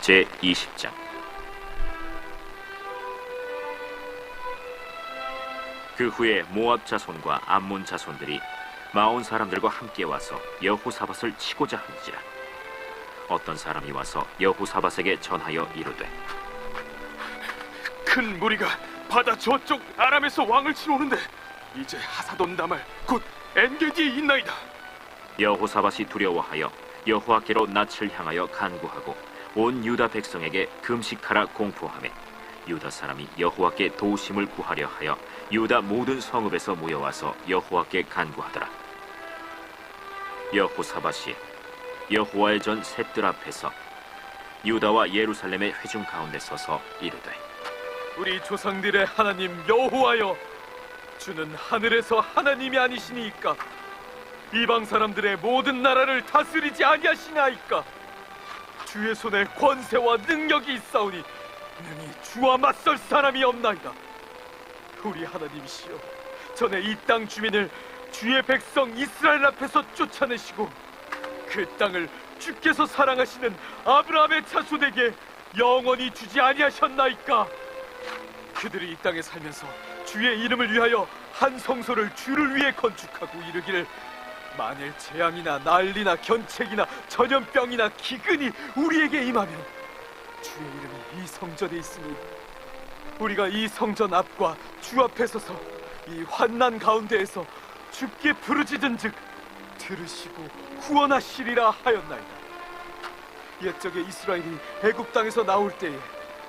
제20장. 그 후에 모압 자손과 암몬 자손들이 마온 사람들과 함께 와서 여호사밧을 치고자 한지라. 어떤 사람이 와서 여호사밧에게 전하여 이르되, 큰 무리가 바다 저쪽 아람에서 왕을 치러 오는데 이제 하사돈 다말 곧 엔게디에 있나이다. 여호사밧이 두려워하여 여호와께로 낯을 향하여 간구하고 온 유다 백성에게 금식하라 공포하매, 유다 사람이 여호와께 도우심을 구하려 하여 유다 모든 성읍에서 모여와서 여호와께 간구하더라. 여호사밧이 여호와의 전 셋들 앞에서 유다와 예루살렘의 회중 가운데 서서 이르되, 우리 조상들의 하나님 여호와여, 주는 하늘에서 하나님이 아니시니이까 이방 사람들의 모든 나라를 다스리지 아니하시나이까. 주의 손에 권세와 능력이 있사오니 능히 주와 맞설 사람이 없나이다. 우리 하나님이시여, 전에 이 땅 주민을 주의 백성 이스라엘 앞에서 쫓아내시고 그 땅을 주께서 사랑하시는 아브라함의 자손에게 영원히 주지 아니하셨나이까. 그들이 이 땅에 살면서 주의 이름을 위하여 한 성소를 주를 위해 건축하고 이르기를, 만일 재앙이나 난리나 견책이나 전염병이나 기근이 우리에게 임하면 주의 이름이 이 성전에 있으니 우리가 이 성전 앞과 주 앞에 서서 이 환난 가운데에서 주께 부르짖은즉 들으시고 구원하시리라 하였나이다. 옛적에 이스라엘이 애굽 땅에서 나올 때에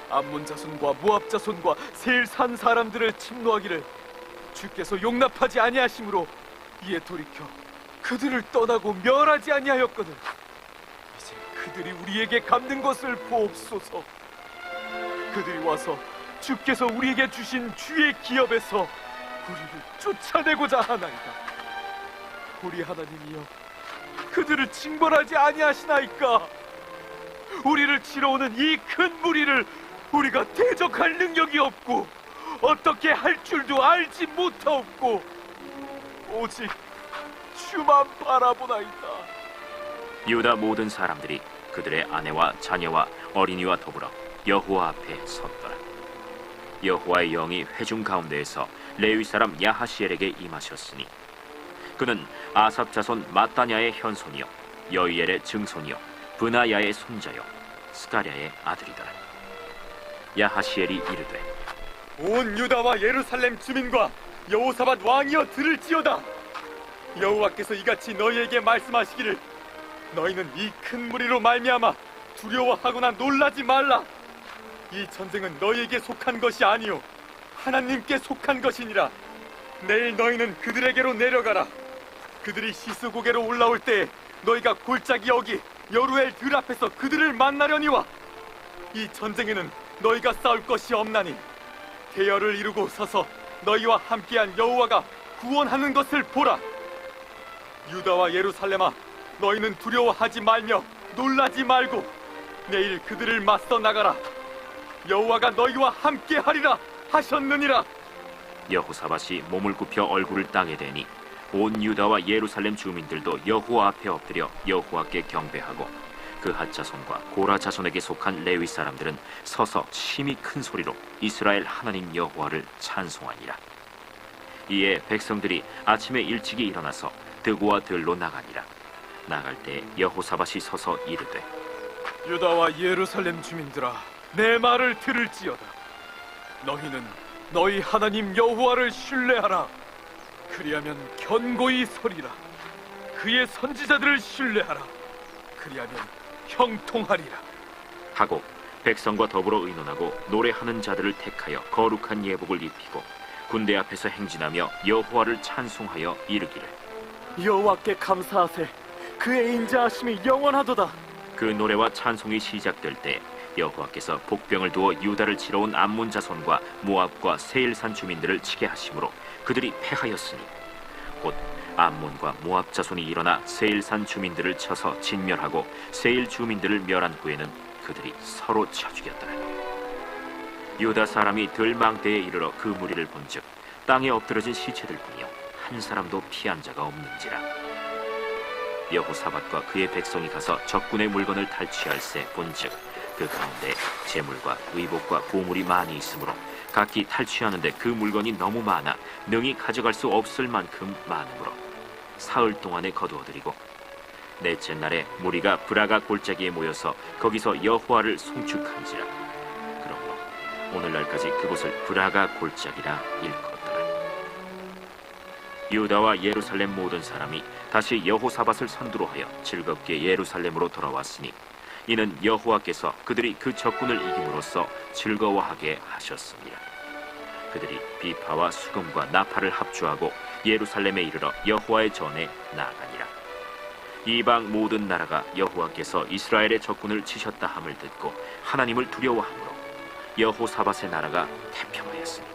암몬 자손과 모압 자손과 세일 산 사람들을 침노하기를 주께서 용납하지 아니하심으로 이에 돌이켜 그들을 떠나고 멸하지 아니하였거늘 이제 그들이 우리에게 갚는 것을 보옵소서. 그들이 와서 주께서 우리에게 주신 주의 기업에서 우리를 쫓아내고자 하나이다. 우리 하나님이여, 그들을 징벌하지 아니하시나이까. 우리를 치러 오는 이 큰 무리를 우리가 대적할 능력이 없고 어떻게 할 줄도 알지 못하옵고 오직 주만 바라보나이다. 유다 모든 사람들이 그들의 아내와 자녀와 어린이와 더불어 여호와 앞에 섰더라. 여호와의 영이 회중 가운데에서 레위 사람 야하시엘에게 임하셨으니 그는 아삽 자손 마따냐의 현손이요 여이엘의 증손이요 브나야의 손자요 스가랴의 아들이더라. 야하시엘이 이르되, 온 유다와 예루살렘 주민과 여호사밧 왕이여 들을지어다. 여호와께서 이같이 너희에게 말씀하시기를, 너희는 이 큰 무리로 말미암아 두려워하거나 놀라지 말라. 이 전쟁은 너희에게 속한 것이 아니요 하나님께 속한 것이니라. 내일 너희는 그들에게로 내려가라. 그들이 시스고개로 올라올 때에 너희가 골짜기 여기 여루엘 들 앞에서 그들을 만나려니와. 이 전쟁에는 너희가 싸울 것이 없나니 대열을 이루고 서서 너희와 함께한 여호와가 구원하는 것을 보라. 유다와 예루살렘아, 너희는 두려워하지 말며 놀라지 말고 내일 그들을 맞서 나가라. 여호와가 너희와 함께하리라 하셨느니라. 여호사밧이 몸을 굽혀 얼굴을 땅에 대니 온 유다와 예루살렘 주민들도 여호와 앞에 엎드려 여호와께 경배하고 그핫 자손과 고라 자손에게 속한 레위 사람들은 서서 심히 큰 소리로 이스라엘 하나님 여호와를 찬송하니라. 이에 백성들이 아침에 일찍이 일어나서 드고와 들로 나가니라. 나갈 때 여호사밧이 서서 이르되, 유다와 예루살렘 주민들아, 내 말을 들을지어다. 너희는 너희 하나님 여호와를 신뢰하라. 그리하면 견고히 서리라. 그의 선지자들을 신뢰하라. 그리하면 형통하리라 하고 백성과 더불어 의논하고 노래하는 자들을 택하여 거룩한 예복을 입히고 군대 앞에서 행진하며 여호와를 찬송하여 이르기를, 여호와께 감사하세. 그의 인자하심이 영원하도다. 그 노래와 찬송이 시작될 때 여호와께서 복병을 두어 유다를 치러 온 암몬 자손과 모압과 세일산 주민들을 치게 하심으로 그들이 패하였으니 곧 암몬과 모압 자손이 일어나 세일산 주민들을 쳐서 진멸하고 세일 주민들을 멸한 후에는 그들이 서로 쳐 죽였더라. 유다 사람이 들망대에 이르러 그 무리를 본즉 땅에 엎드러진 시체들뿐이요 한 사람도 피한 자가 없는지라. 여호사밧과 그의 백성이 가서 적군의 물건을 탈취할세 본즉 그 가운데 재물과 의복과 보물이 많이 있으므로 각기 탈취하는데 그 물건이 너무 많아 능히 가져갈 수 없을 만큼 많으므로 사흘 동안에 거두어들이고 넷째 날에 무리가 브라가 골짜기에 모여서 거기서 여호와를 송축한지라. 그러므로 오늘날까지 그곳을 브라가 골짜기라 일컫더라. 유다와 예루살렘 모든 사람이 다시 여호사밧을 선두로 하여 즐겁게 예루살렘으로 돌아왔으니 이는 여호와께서 그들이 그 적군을 이김으로써 즐거워하게 하셨습니다. 그들이 비파와 수금과 나팔을 합주하고 예루살렘에 이르러 여호와의 전에 나아가니라. 이방 모든 나라가 여호와께서 이스라엘의 적군을 치셨다 함을 듣고 하나님을 두려워하므로 여호사밧의 나라가 태평하였으니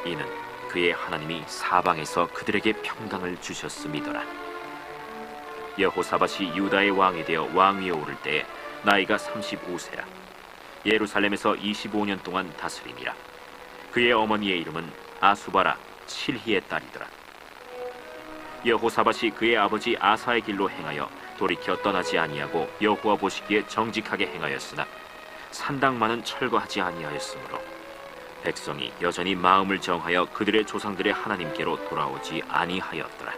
이는 그의 하나님이 사방에서 그들에게 평강을 주셨음이더라. 여호사밧이 유다의 왕이 되어 왕위에 오를 때에 나이가 35세라. 예루살렘에서 25년 동안 다스리니라. 그의 어머니의 이름은 아수바라 실히의 딸이더라. 여호사밧이 그의 아버지 아사의 길로 행하여 돌이켜 떠나지 아니하고 여호와 보시기에 정직하게 행하였으나 산당만은 철거하지 아니하였으므로 백성이 여전히 마음을 정하여 그들의 조상들의 하나님께로 돌아오지 아니하였더라.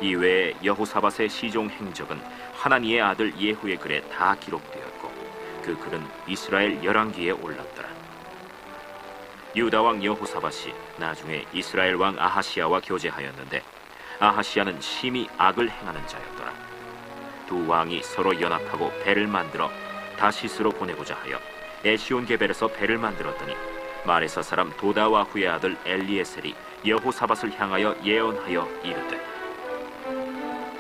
이외에 여호사밧의 시종 행적은 하나니의 아들 예후의 글에 다 기록되었고 그 글은 이스라엘 열왕기에 올랐더라. 유다 왕 여호사밧이 나중에 이스라엘 왕 아하시야와 교제하였는데 아하시야는 심히 악을 행하는 자였더라. 두 왕이 서로 연합하고 배를 만들어 다시스로 보내고자 하여 에시온 게벨에서 배를 만들었더니 마레사 사람 도다와후의 아들 엘리에셀이 여호사밧을 향하여 예언하여 이르되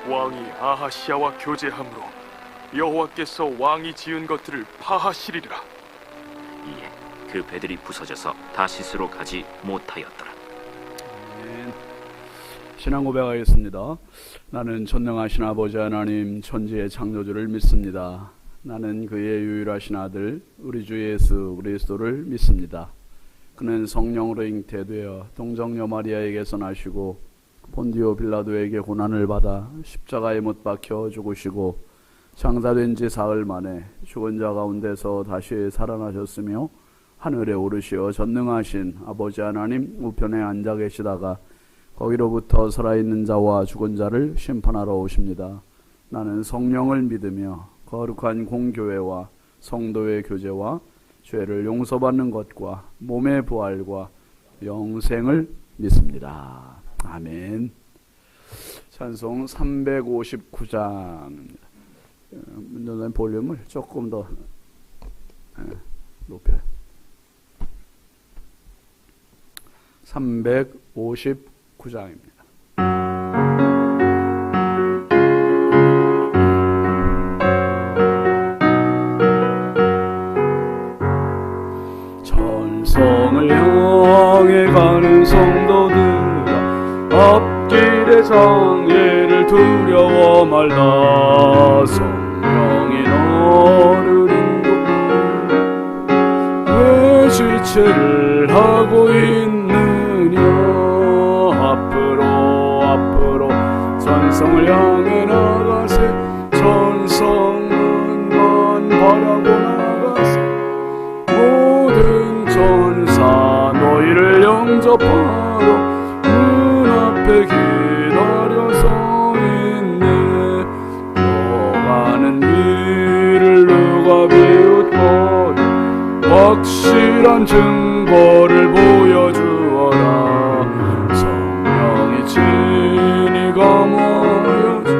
왕이 아하시야와 교제함으로 여호와께서 왕이 지은 것들을 파하시리라. 이에 그 배들이 부서져서 다시스로 가지 못하였더라. 신앙 고백하겠습니다. 나는 전능하신 아버지 하나님 천지의 창조주를 믿습니다. 나는 그의 유일하신 아들 우리 주 예수 그리스도를 믿습니다. 그는 성령으로 잉태되어 동정녀 마리아에게서 나시고 본디오 빌라도에게 고난을 받아 십자가에 못 박혀 죽으시고 장사된 지 사흘 만에 죽은 자 가운데서 다시 살아나셨으며 하늘에 오르시어 전능하신 아버지 하나님 우편에 앉아 계시다가 거기로부터 살아있는 자와 죽은 자를 심판하러 오십니다. 나는 성령을 믿으며 거룩한 공교회와 성도의 교제와 죄를 용서받는 것과 몸의 부활과 영생을 믿습니다. 아멘. 찬송 359장입니다. 문전사님 볼륨을 조금 더 높여요. 359장입니다. 천성을 향해 가는 성도들아 앞길의 장애를 두려워 말라. 성령이 너를 인도해 왜 지체를 하고 있느냐. 앞으로 천성을 향해 나가세. 천성문만 바라보 나가세. 모든 천사 너희를 영접하러 문 앞에 기다려서 있네. 너가는 길을 누가 비웃거려 확실한 증거를 보여주어라. 성령이 진이 감하여져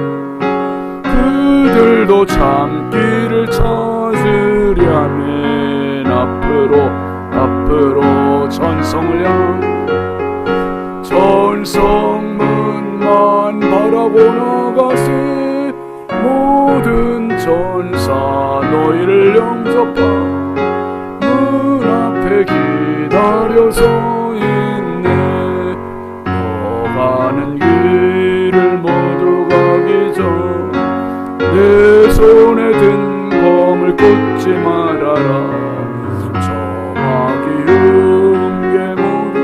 그들도 참기를 찾으려면 앞으로 천성을 향해 천성문만 바라보 나가세. 모든 천사 너희를 영접하라. 문 앞에 기다려서 있네. 너가는 길을 모두 가기 전 내 손에 든 검을 꽂지 말아라. 정확히 흉계 모두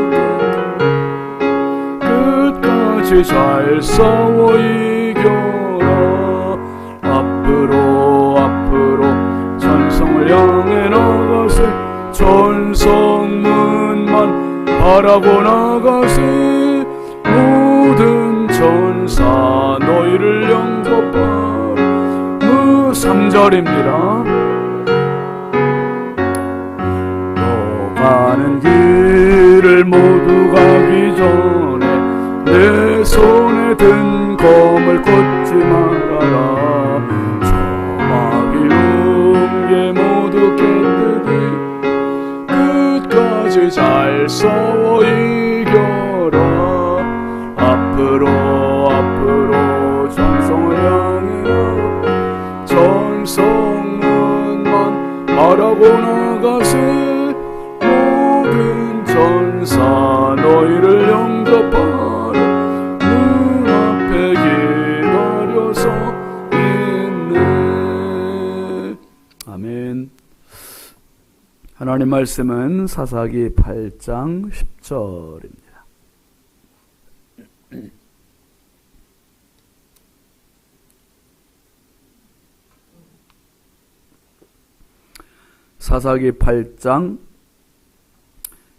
끝까지 잘 싸워 이겨라. 앞으로 말하고 나가세 모든 천사 너희를 영접하라. 3절입니다. 너 가는 길을 모두 가기 전에 내 손에 든 검을 꽂지 말아라. 저마귀 음계 모두 깨뜨리 끝까지 잘 싸워 이겨라. 앞으로 전성을 향해 전성문만 말하고 나가세 모든 천사 너희를 영접하라. 눈앞에 기다려서 있네. 아멘. 하나님 말씀은 사사기 8장 10절입니다. 사사기 8장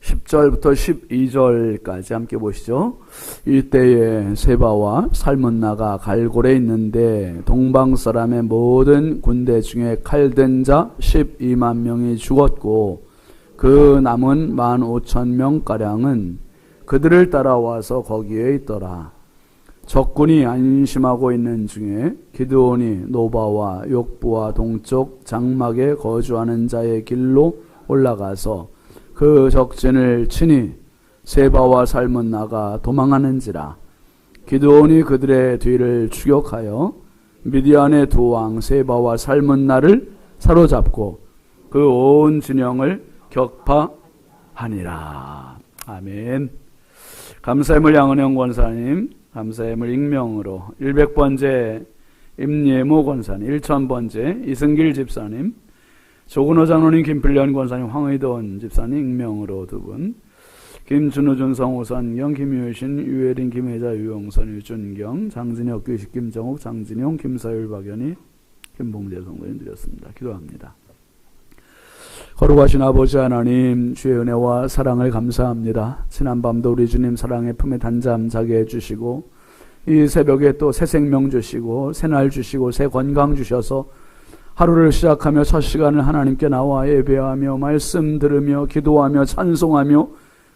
10절부터 12절까지 함께 보시죠. 이때에 세바와 살문나가 갈골에 있는데 동방 사람의 모든 군대 중에 칼든 자 12만 명이 죽었고 그 남은 15,000명가량은 그들을 따라와서 거기에 있더라. 적군이 안심하고 있는 중에 기드온이 노바와 욕부와 동쪽 장막에 거주하는 자의 길로 올라가서 그 적진을 치니 세바와 살문나가 도망하는지라. 기드온이 그들의 뒤를 추격하여 미디안의 두 왕 세바와 살문나를 사로잡고 그 온 진영을 격파하니라. 아멘. 감사의물 양은영 권사님, 감사의물 익명으로 100번째 임예모 권사님, 1000번째 이승길 집사님, 조근호 장로님, 김필련 권사님, 황의돈 집사님 익명으로 두 분, 김준우, 준성, 오선경, 김유신, 유혜린, 김혜자, 유용선, 유준경, 장진혁, 규식, 김정욱, 장진용, 김사율, 박연희, 김봉재 성도님 드렸습니다. 기도합니다. 거룩하신 아버지 하나님, 주의 은혜와 사랑을 감사합니다. 지난밤도 우리 주님 사랑의 품에 단잠 자게 해주시고 이 새벽에 또 새 생명 주시고 새 날 주시고 새 건강 주셔서 하루를 시작하며 첫 시간을 하나님께 나와 예배하며 말씀 들으며 기도하며 찬송하며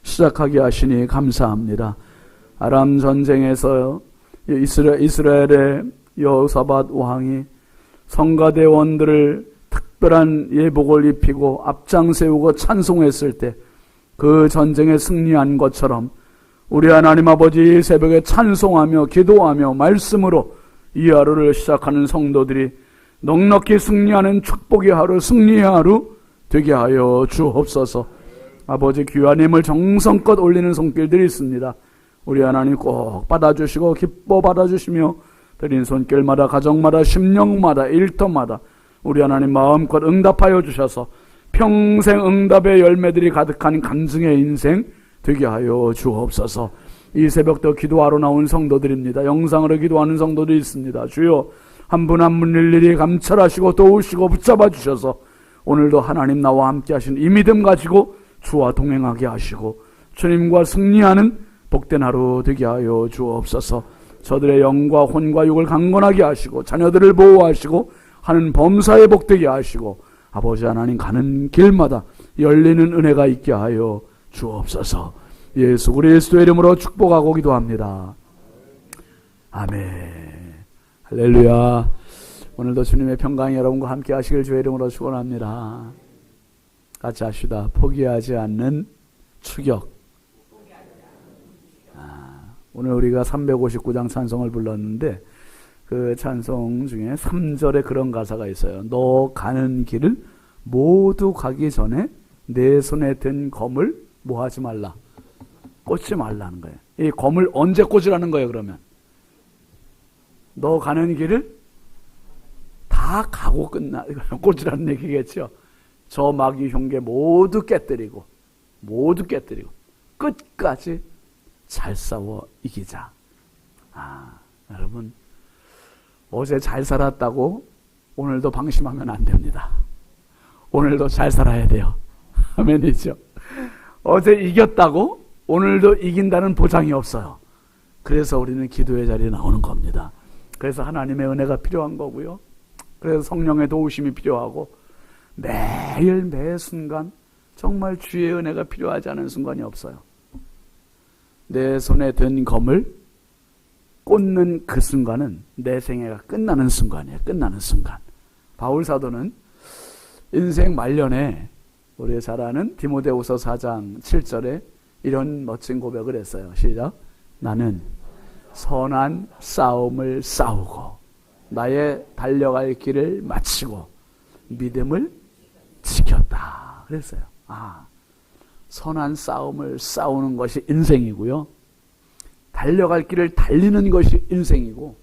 시작하게 하시니 감사합니다. 아람 전쟁에서 이스라엘의 여호사밧 왕이 성가대원들을 특별한 예복을 입히고 앞장 세우고 찬송했을 때 그 전쟁에 승리한 것처럼 우리 하나님 아버지 새벽에 찬송하며 기도하며 말씀으로 이 하루를 시작하는 성도들이 넉넉히 승리하는 축복의 하루, 승리의 하루 되게 하여 주옵소서. 아버지 귀한 힘을 정성껏 올리는 손길들이 있습니다. 우리 하나님 꼭 받아주시고 기뻐 받아주시며 드린 손길마다 가정마다 심령마다 일터마다 우리 하나님 마음껏 응답하여 주셔서 평생 응답의 열매들이 가득한 간증의 인생 되게 하여 주옵소서. 이 새벽도 기도하러 나온 성도들입니다. 영상으로 기도하는 성도들이 있습니다. 주여 한 분 한 분 일일이 감찰하시고 도우시고 붙잡아 주셔서 오늘도 하나님 나와 함께 하신 이 믿음 가지고 주와 동행하게 하시고 주님과 승리하는 복된 하루 되게 하여 주옵소서. 저들의 영과 혼과 육을 강건하게 하시고 자녀들을 보호하시고 하는 범사에 복되게 하시고 아버지 하나님 가는 길마다 열리는 은혜가 있게 하여 주옵소서. 예수 그리스도의 이름으로 축복하고 기도합니다. 아멘. 할렐루야. 오늘도 주님의 평강이 여러분과 함께 하시길 주의 이름으로 축원합니다. 같이 합시다. 포기하지 않는 추격. 오늘 우리가 359장 찬송을 불렀는데 그 찬송 중에 3절에 그런 가사가 있어요. 너 가는 길을 모두 가기 전에 내 손에 든 검을 뭐 하지 말라? 꽂지 말라는 거예요. 이 검을 언제 꽂으라는 거예요, 그러면? 너 가는 길을 다 가고 꽂으라는 얘기겠죠. 저 마귀 흉계 모두 깨뜨리고 끝까지 잘 싸워 이기자. 여러분 어제 잘 살았다고 오늘도 방심하면 안 됩니다. 오늘도 잘 살아야 돼요. 아멘이죠. 어제 이겼다고 오늘도 이긴다는 보장이 없어요. 그래서 우리는 기도의 자리에 나오는 겁니다. 그래서 하나님의 은혜가 필요한 거고요. 그래서 성령의 도우심이 필요하고 매일 매 순간 정말 주의 은혜가 필요하지 않은 순간이 없어요. 내 손에 든 검을 꽂는 그 순간은 내 생애가 끝나는 순간이에요. 끝나는 순간. 바울 사도는 인생 말년에 우리 잘 아는 디모데후서 4장 7절에 이런 멋진 고백을 했어요. 시작. 나는 선한 싸움을 싸우고 나의 달려갈 길을 마치고 믿음을 지켰다. 그랬어요. 선한 싸움을 싸우는 것이 인생이고요. 달려갈 길을 달리는 것이 인생이고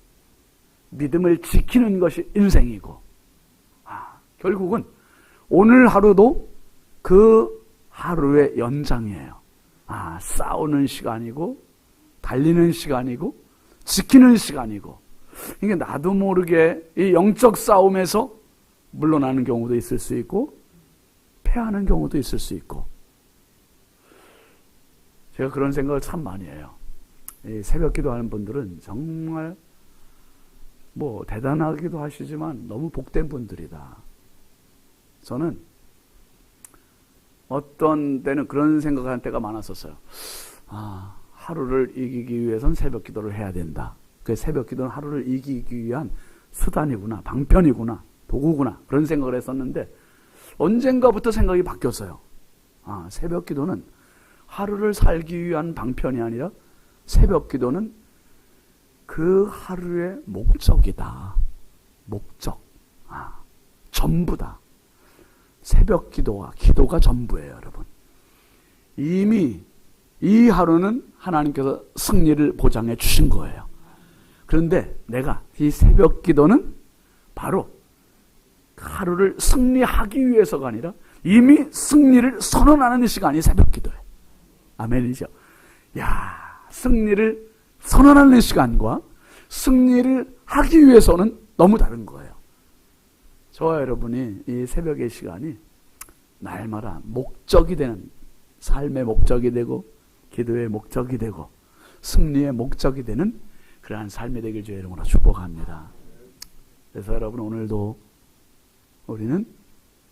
믿음을 지키는 것이 인생이고 결국은 오늘 하루도 그 하루의 연장이에요. 싸우는 시간이고 달리는 시간이고 지키는 시간이고 이게 나도 모르게 이 영적 싸움에서 물러나는 경우도 있을 수 있고 패하는 경우도 있을 수 있고 제가 그런 생각을 참 많이 해요. 이 새벽 기도하는 분들은 정말 뭐 대단하기도 하시지만 너무 복된 분들이다. 저는 어떤 때는 그런 생각할 때가 많았었어요. 하루를 이기기 위해선 새벽 기도를 해야 된다. 그 새벽 기도는 하루를 이기기 위한 수단이구나, 방편이구나, 도구구나 그런 생각을 했었는데 언젠가부터 생각이 바뀌었어요. 새벽 기도는 하루를 살기 위한 방편이 아니라 새벽 기도는 그 하루의 목적이다. 목적. 전부다. 새벽 기도가 전부예요, 여러분. 이미 이 하루는 하나님께서 승리를 보장해 주신 거예요. 그런데 내가 이 새벽 기도는 바로 하루를 승리하기 위해서가 아니라 이미 승리를 선언하는 시간이 새벽 기도예요. 아멘이죠? 승리를 선언하는 시간과 승리를 하기 위해서는 너무 다른 거예요. 저와 여러분이 이 새벽의 시간이 날마다 목적이 되는 삶의 목적이 되고 기도의 목적이 되고 승리의 목적이 되는 그러한 삶이 되길 주의 이름으로 축복합니다. 그래서 여러분 오늘도 우리는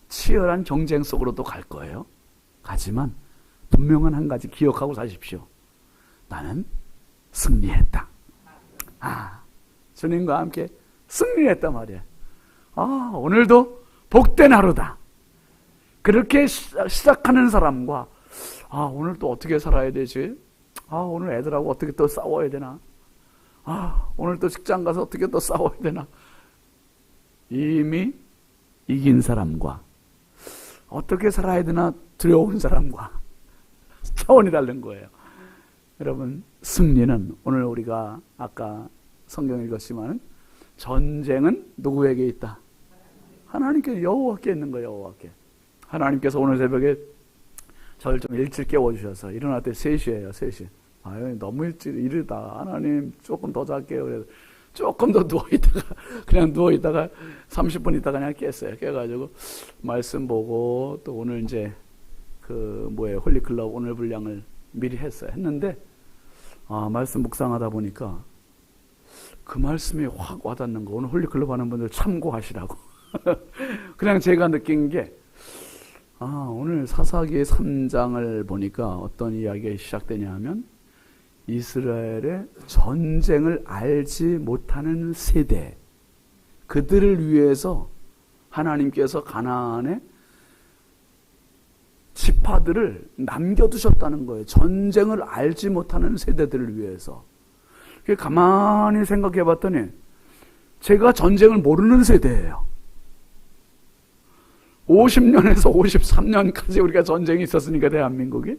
치열한 경쟁 속으로 또 갈 거예요. 가지만 분명한 한 가지 기억하고 사십시오. 나는 승리했다. 주님과 함께 승리했단 말이에요. 오늘도 복된 하루다. 그렇게 시작하는 사람과 오늘 또 어떻게 살아야 되지? 오늘 애들하고 어떻게 또 싸워야 되나? 오늘 또 직장 가서 어떻게 또 싸워야 되나? 이미 이긴 사람과 어떻게 살아야 되나 두려운 사람과 차원이 다른 거예요. 여러분 승리는 오늘 우리가 아까 성경 읽었지만 전쟁은 누구에게 있다? 하나님께 여호와께 있는 거예요. 여호와께. 하나님께서 오늘 새벽에 저를 좀 일찍 깨워주셔서 일어날 때 3시예요. 3시. 너무 일찍 이르다. 하나님 조금 더 잘게요. 그래서 조금 더 누워있다가 30분 있다가 그냥 깼어요. 깨가지고 말씀 보고 또 오늘 이제 홀리클럽 오늘 분량을 미리 했어요. 했는데 말씀 묵상하다 보니까 그 말씀이 확 와닿는 거. 오늘 홀리클럽 하는 분들 참고하시라고. 그냥 제가 느낀 게 오늘 사사기 3장을 보니까 어떤 이야기가 시작되냐 하면 이스라엘의 전쟁을 알지 못하는 세대, 그들을 위해서 하나님께서 가나안에 지파들을 남겨두셨다는 거예요. 전쟁을 알지 못하는 세대들을 위해서. 가만히 생각해 봤더니 제가 전쟁을 모르는 세대예요. 50년에서 53년까지 우리가 전쟁이 있었으니까 대한민국이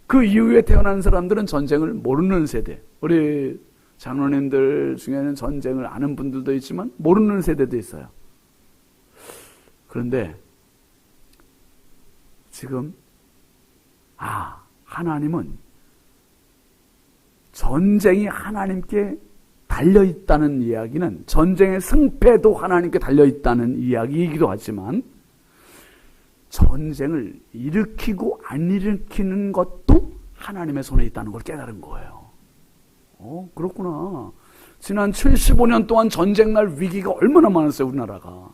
그 이후에 태어난 사람들은 전쟁을 모르는 세대. 우리 장로님들 중에는 전쟁을 아는 분들도 있지만 모르는 세대도 있어요. 그런데 지금 하나님은 전쟁이 하나님께 달려있다는 이야기는 전쟁의 승패도 하나님께 달려있다는 이야기이기도 하지만 전쟁을 일으키고 안 일으키는 것도 하나님의 손에 있다는 걸 깨달은 거예요. 그렇구나. 지난 75년 동안 전쟁날 위기가 얼마나 많았어요, 우리나라가.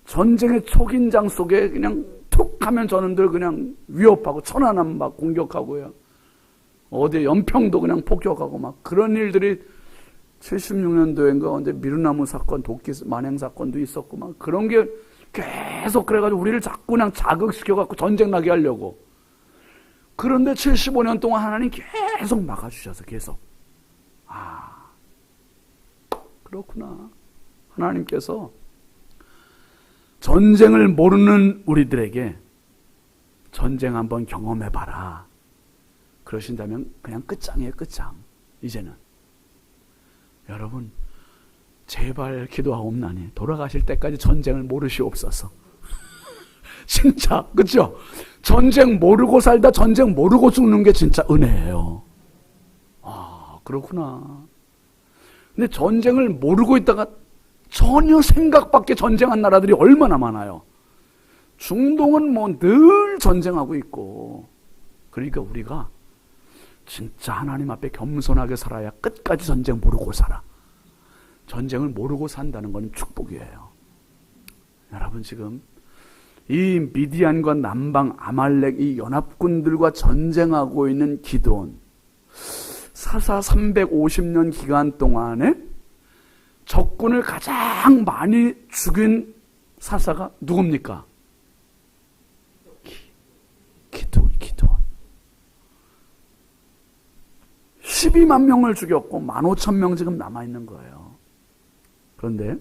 전쟁의 초긴장 속에 그냥 툭 하면 저놈들 그냥 위협하고 천안함 막 공격하고요. 어디 연평도 그냥 폭격하고 막 그런 일들이 76년도인가 언제 미루나무 사건, 도끼 만행 사건도 있었고 막 그런 게 계속 그래가지고 우리를 자꾸 그냥 자극시켜갖고 전쟁 나게 하려고. 그런데 75년 동안 하나님 계속 막아주셔서 계속. 그렇구나. 하나님께서 전쟁을 모르는 우리들에게 전쟁 한번 경험해봐라. 그러신다면 그냥 끝장이에요, 끝장. 이제는. 여러분, 제발 기도하옵나니 돌아가실 때까지 전쟁을 모르시옵소서. 진짜, 그죠? 전쟁 모르고 살다 전쟁 모르고 죽는 게 진짜 은혜예요. 그렇구나. 근데 전쟁을 모르고 있다가 전혀 생각밖에 전쟁한 나라들이 얼마나 많아요. 중동은 뭐 늘 전쟁하고 있고. 그러니까 우리가 진짜 하나님 앞에 겸손하게 살아야 끝까지 전쟁 모르고 살아. 전쟁을 모르고 산다는 건 축복이에요. 여러분, 지금 이 미디안과 남방 아말렉 이 연합군들과 전쟁하고 있는 기드온, 사사 350년 기간 동안에 적군을 가장 많이 죽인 사사가 누굽니까? 기드온. 12만 명을 죽였고 15,000명 지금 남아있는 거예요. 그런데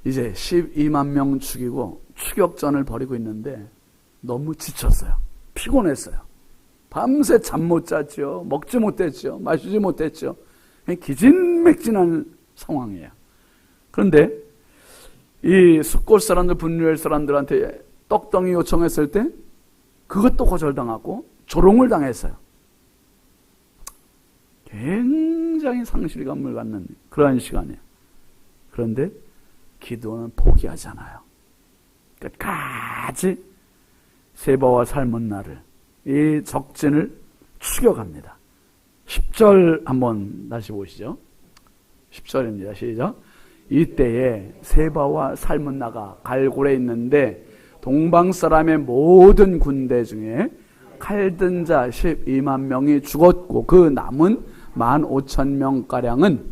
이제 12만 명 죽이고 추격전을 벌이고 있는데 너무 지쳤어요. 피곤했어요. 밤새 잠 못 잤죠. 먹지 못했죠. 마시지 못했죠. 기진맥진한 상황이에요. 그런데 이 숫곳 사람들, 분류엘 사람들한테 떡덩이 요청했을 때 그것도 거절당하고 조롱을 당했어요. 굉장히 상실감을 갖는 그러한 시간이에요. 그런데 기도는 포기하잖아요. 끝까지 세바와 살문나를, 이 적진을 추격합니다. 10절 한번 다시 보시죠. 10절입니다. 시작. 이때에 세바와 살문나가 갈골에 있는데 동방 사람의 모든 군대 중에 칼든 자 12만 명이 죽었고 그 남은 15,000명가량은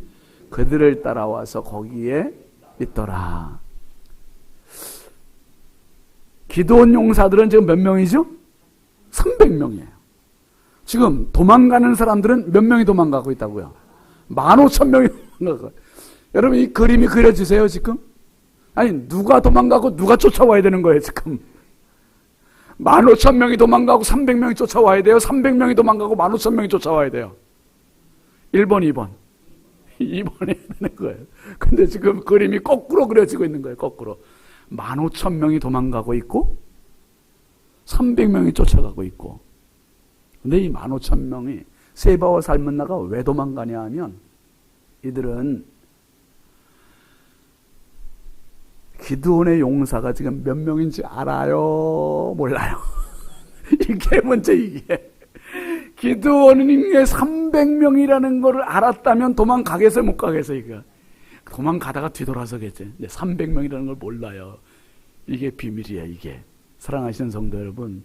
그들을 따라와서 거기에 있더라. 기드온 용사들은 지금 몇 명이죠? 300명이에요. 지금 도망가는 사람들은 몇 명이 도망가고 있다고요? 15,000명이 도망가고. 여러분, 이 그림이 그려지세요 지금? 아니, 누가 도망가고 누가 쫓아와야 되는 거예요 지금? 15,000명이 도망가고 300명이 쫓아와야 돼요? 300명이 도망가고 15,000명이 쫓아와야 돼요? 1번, 2번. 2번 해야 되는 거예요. 근데 지금 그림이 거꾸로 그려지고 있는 거예요. 거꾸로. 15,000명이 도망가고 있고 300명이 쫓아가고 있고. 근데 이 15,000명이 세바와 살문나가 왜 도망가냐 하면 이들은 기드온의 용사가 지금 몇 명인지 알아요? 몰라요? 이게 문제, 이게. 기드온의 300명이라는 거를 알았다면 도망가겠어요? 못 가겠어요? 이거. 도망가다가 뒤돌아서겠지. 근데 300명이라는 걸 몰라요. 이게 비밀이에요, 이게. 사랑하시는 성도 여러분.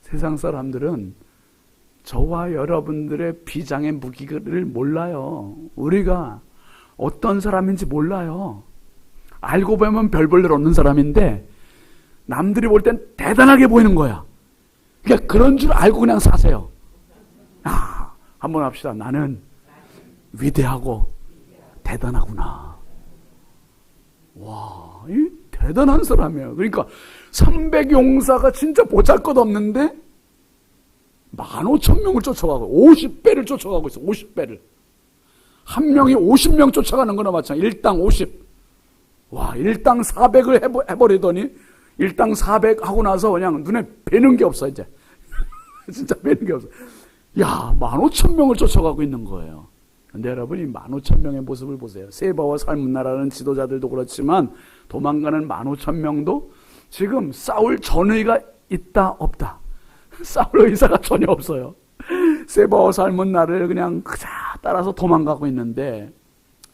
세상 사람들은 저와 여러분들의 비장의 무기를 몰라요. 우리가 어떤 사람인지 몰라요. 알고 보면 별 볼 일 없는 사람인데 남들이 볼 땐 대단하게 보이는 거야. 그러니까 그런 줄 알고 그냥 사세요. 한번 합시다. 나는 위대하고 대단하구나. 와, 이 대단한 사람이에요. 그러니까 300용사가 진짜 보잘것없는데 15,000명을 쫓아가고 50배를 쫓아가고 있어. 50배를. 한 명이 50명 쫓아가는 거나 마찬가지. 일당 50. 와, 일당 400을 해버리더니 일당 400 하고 나서 그냥 눈에 뵈는 게 없어 이제. 진짜 뵈는 게 없어. 야, 15,000명을 쫓아가고 있는 거예요. 근데 여러분, 이 15,000명의 모습을 보세요. 세바와 살문나라는 지도자들도 그렇지만 도망가는 15,000명도 지금 싸울 전의가 있다 없다. 싸울 의사가 전혀 없어요. 세바와 살문나를 그냥 그자 따라서 도망가고 있는데,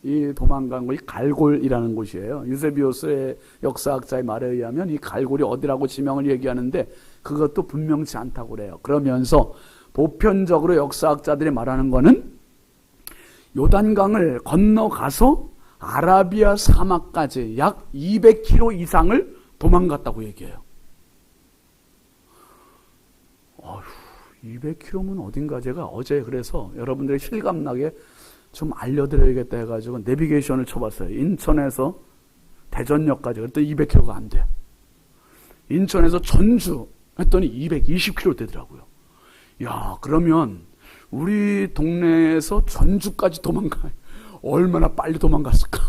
이 도망간 곳이 갈골이라는 곳이에요. 유세비우스의 역사학자의 말에 의하면 이 갈골이 어디라고 지명을 얘기하는데 그것도 분명치 않다고 그래요. 그러면서 보편적으로 역사학자들이 말하는 거는 요단강을 건너가서 아라비아 사막까지 약 200km 이상을 도망갔다고 얘기해요. 200km면 어딘가 제가 어제 그래서 여러분들이 실감나게 좀 알려드려야겠다 해가지고 내비게이션을 쳐봤어요. 인천에서 대전역까지. 그랬더니 200km가 안 돼. 인천에서 전주 했더니 220km 되더라고요. 야, 그러면 우리 동네에서 전주까지 도망가. 얼마나 빨리 도망갔을까.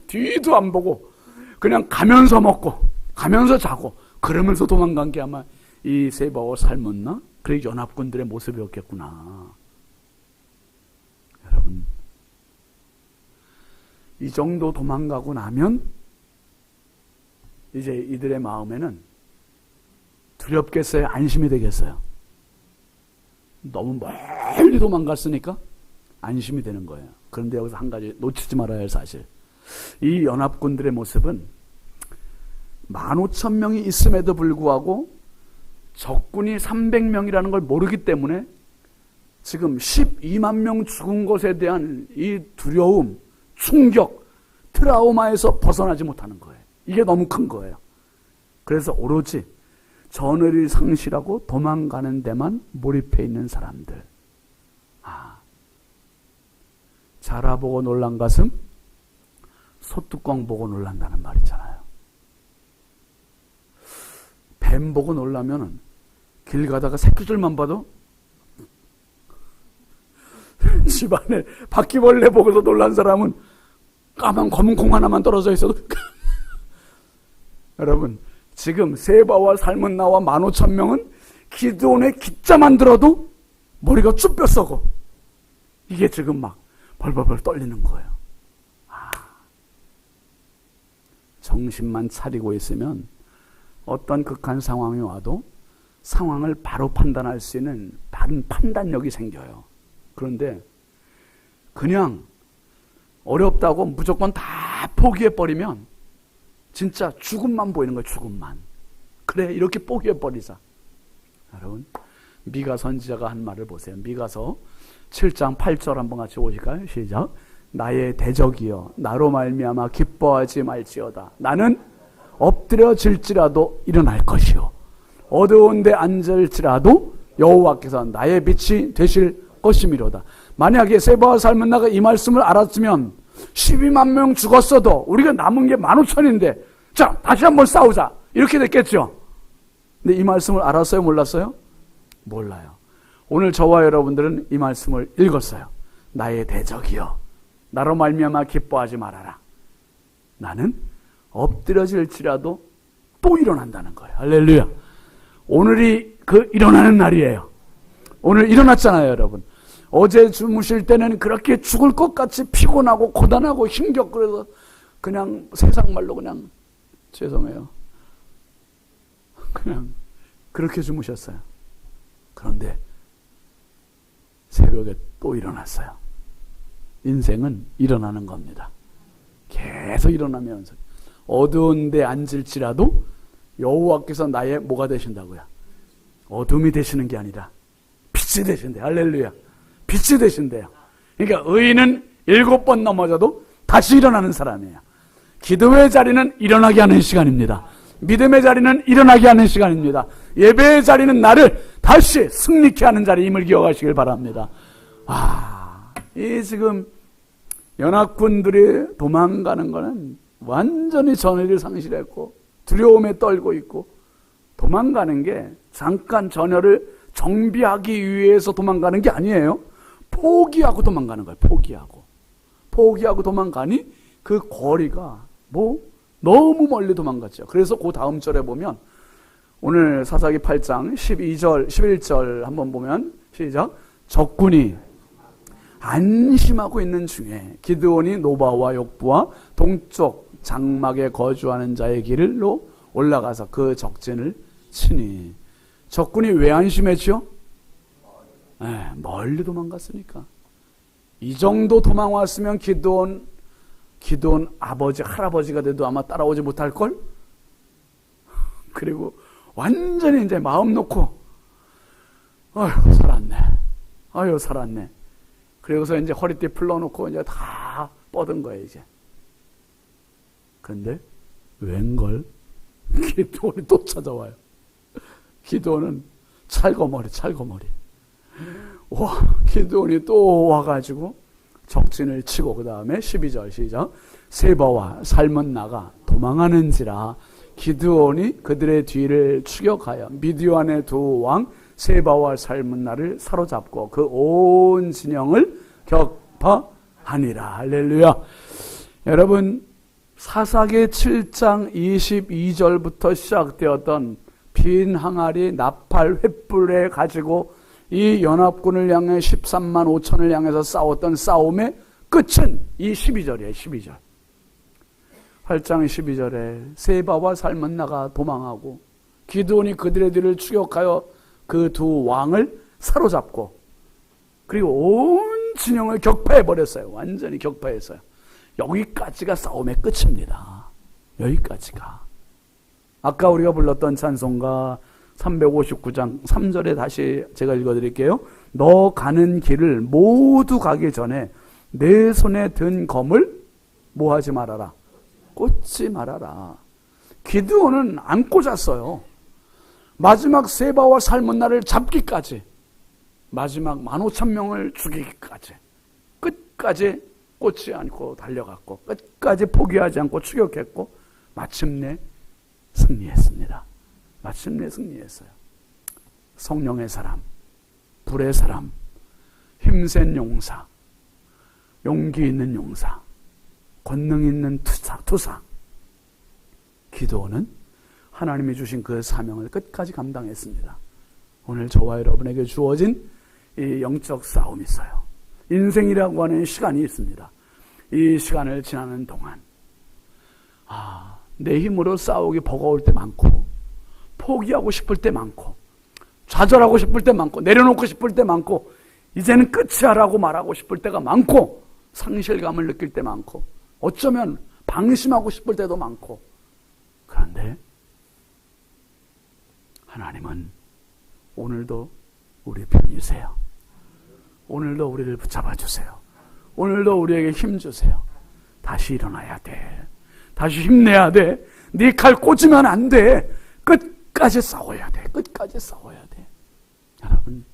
뒤도 안 보고 그냥 가면서 먹고 가면서 자고 그러면서 도망간 게 아마 이 세바와 살문나 그의 연합군들의 모습이었겠구나. 여러분, 이 정도 도망가고 나면 이제 이들의 마음에는 두렵겠어요? 안심이 되겠어요? 너무 멀리 도망갔으니까 안심이 되는 거예요. 그런데 여기서 한 가지 놓치지 말아야 할 사실. 이 연합군들의 모습은 15,000명이 있음에도 불구하고 적군이 300명이라는 걸 모르기 때문에 지금 12만 명 죽은 것에 대한 이 두려움, 충격, 트라우마에서 벗어나지 못하는 거예요. 이게 너무 큰 거예요. 그래서 오로지 전의를 상실하고 도망가는 데만 몰입해 있는 사람들. 자라보고 놀란 가슴, 소뚜껑 보고 놀란다는 말 있잖아요. 뱀 보고 놀라면 길 가다가 새끼줄만 봐도 집안에 바퀴벌레 보고서 놀란 사람은 까만 검은 콩 하나만 떨어져 있어도 여러분, 지금 세바와 살문나와 15,000명은 기드온의 기자만 들어도 머리가 쭉 뼛서고 이게 지금 막 벌벌벌 떨리는 거예요. 정신만 차리고 있으면 어떤 극한 상황이 와도 상황을 바로 판단할 수 있는 다른 판단력이 생겨요. 그런데 그냥 어렵다고 무조건 다 포기해버리면 진짜 죽음만 보이는 거예요. 죽음만. 그래, 이렇게 포기해버리자. 여러분, 미가 선지자가 한 말을 보세요. 미가서 7장 8절 한번 같이 보실까요? 시작. 나의 대적이여 나로 말미암아 기뻐하지 말지어다. 나는 엎드려질지라도 일어날 것이요 어두운 데 앉을지라도 여호와께서 나의 빛이 되실 것이미로다. 만약에 세바와 살문나가 이 말씀을 알았으면 12만 명 죽었어도 우리가 남은 게 15,000인데 자, 다시 한번 싸우자 이렇게 됐겠죠. 근데 이 말씀을 알았어요? 몰랐어요? 몰라요. 오늘 저와 여러분들은 이 말씀을 읽었어요. 나의 대적이여 나로 말미암아 기뻐하지 말아라. 나는 엎드려질지라도 또 일어난다는 거예요. 할렐루야. 오늘이 그 일어나는 날이에요. 오늘 일어났잖아요, 여러분. 어제 주무실 때는 그렇게 죽을 것 같이 피곤하고 고단하고 힘겹고 그래서 그냥 세상 말로 그냥 죄송해요. 그냥 그렇게 주무셨어요. 그런데 새벽에 또 일어났어요. 인생은 일어나는 겁니다. 계속 일어나면서 어두운 데 앉을지라도 여호와께서 나의 뭐가 되신다고요? 어둠이 되시는 게 아니라 빛이 되신대요. 할렐루야. 빛이 되신대요. 그러니까 의인은 7번 넘어져도 다시 일어나는 사람이에요. 기도의 자리는 일어나게 하는 시간입니다. 믿음의 자리는 일어나게 하는 시간입니다. 예배의 자리는 나를 다시 승리케 하는 자리임을 기억하시길 바랍니다. 이 지금 연합군들이 도망가는 거는 완전히 전의를 상실했고 두려움에 떨고 있고 도망가는 게 잠깐 전열을 정비하기 위해서 도망가는 게 아니에요. 포기하고 도망가는 거예요. 포기하고 도망가니 그 거리가 너무 멀리 도망갔죠. 그래서 그 다음 절에 보면 오늘 사사기 8장 12절 11절 한번 보면 시작. 적군이 안심하고 있는 중에 기드온이 노바와 욕부와 동쪽 장막에 거주하는 자의 길로 올라가서 그 적진을 치니 적군이 왜 안심했죠? 멀리 도망갔으니까. 이 정도 도망 왔으면 기드온 아버지 할아버지가 돼도 아마 따라오지 못할걸? 그리고 완전히 이제 마음 놓고 아유 살았네. 그리고서 이제 허리띠 풀러놓고 이제 다 뻗은 거예요 이제. 근데 웬걸 기드온이 또 찾아와요. 기드온은 찰거머리. 와, 기드온이 또 와가지고 적진을 치고 그 다음에 12절 시작. 세바와 살문나가 도망하는지라 기드온이 그들의 뒤를 추격하여 미디안의 두 왕 세바와 살문나를 사로잡고 그 온 진영을 격파하니라. 할렐루야. 여러분, 사사기 7장 22절부터 시작되었던 빈 항아리 나팔 횃불에 가지고 이 연합군을 향해 13만 5천을 향해서 싸웠던 싸움의 끝은 이 12절이에요. 12절. 8장 12절에 세바와 살문나가 도망하고 기드온이 그들의 뒤를 추격하여 그 두 왕을 사로잡고 그리고 온 진영을 격파해버렸어요. 완전히 격파했어요. 여기까지가 싸움의 끝입니다. 여기까지가. 아까 우리가 불렀던 찬송가 359장 3절에 다시 제가 읽어드릴게요. 너 가는 길을 모두 가기 전에 내 손에 든 검을 뭐 하지 말아라? 꽂지 말아라. 기드온은 안 꽂았어요. 마지막 세바와 살문나를 잡기까지, 마지막 15,000명을 죽이기까지 끝까지 꽂지 않고 달려갔고 끝까지 포기하지 않고 추격했고 마침내 승리했습니다. 마침내 승리했어요. 성령의 사람, 불의 사람, 힘센 용사, 용기 있는 용사, 권능 있는 투사. 기드온은 하나님이 주신 그 사명을 끝까지 감당했습니다. 오늘 저와 여러분에게 주어진 이 영적 싸움이 있어요. 인생이라고 하는 시간이 있습니다. 이 시간을 지나는 동안 내 힘으로 싸우기 버거울 때 많고 포기하고 싶을 때 많고 좌절하고 싶을 때 많고 내려놓고 싶을 때 많고 이제는 끝이야라고 말하고 싶을 때가 많고 상실감을 느낄 때 많고 어쩌면 방심하고 싶을 때도 많고 그런데 하나님은 오늘도 우리 편이세요. 오늘도 우리를 붙잡아 주세요. 오늘도 우리에게 힘 주세요. 다시 일어나야 돼. 다시 힘내야 돼. 네 칼 꽂으면 안 돼. 끝까지 싸워야 돼. 끝까지 싸워야 돼. 여러분,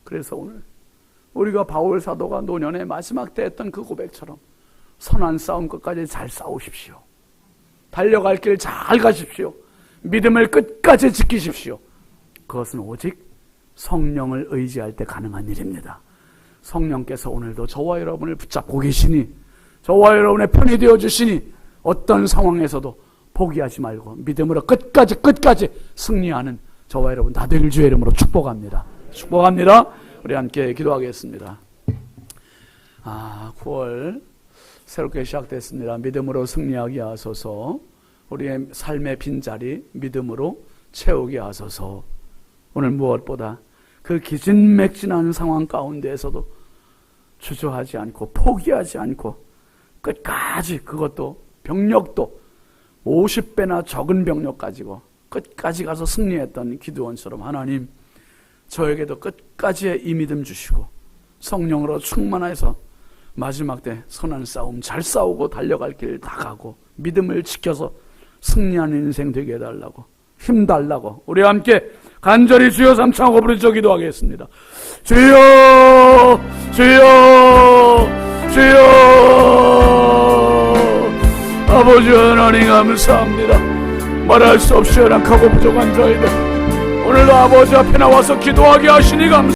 그래서 오늘 우리가 바울 사도가 노년의 마지막 때 했던 그 고백처럼 선한 싸움 끝까지 잘 싸우십시오. 달려갈 길 잘 가십시오. 믿음을 끝까지 지키십시오. 그것은 오직 성령을 의지할 때 가능한 일입니다. 성령께서 오늘도 저와 여러분을 붙잡고 계시니 저와 여러분의 편이 되어주시니 어떤 상황에서도 포기하지 말고 믿음으로 끝까지 승리하는 저와 여러분 다 되길 주의 이름으로 축복합니다. 축복합니다. 우리 함께 기도하겠습니다. 9월 새롭게 시작됐습니다. 믿음으로 승리하게 하소서. 우리의 삶의 빈자리 믿음으로 채우게 하소서. 오늘 무엇보다 그 기진맥진한 상황 가운데에서도 주저하지 않고 포기하지 않고 끝까지 그것도 병력도 50배나 적은 병력 가지고 끝까지 가서 승리했던 기드온처럼 하나님 저에게도 끝까지의 이 믿음 주시고 성령으로 충만해서 마지막 때 선한 싸움 잘 싸우고 달려갈 길 다 가고 믿음을 지켜서 승리하는 인생 되게 해달라고 힘 달라고 우리 함께 간절히 주여 삼창하고 부르짖어 기도하겠습니다. 주여 주여 주여 아버지 하나님 감사합니다. 말할 수 없이 연약하고 부족한 저희들 오늘도 아버지 앞에 나와서 기도하게 하시니 감사합니다.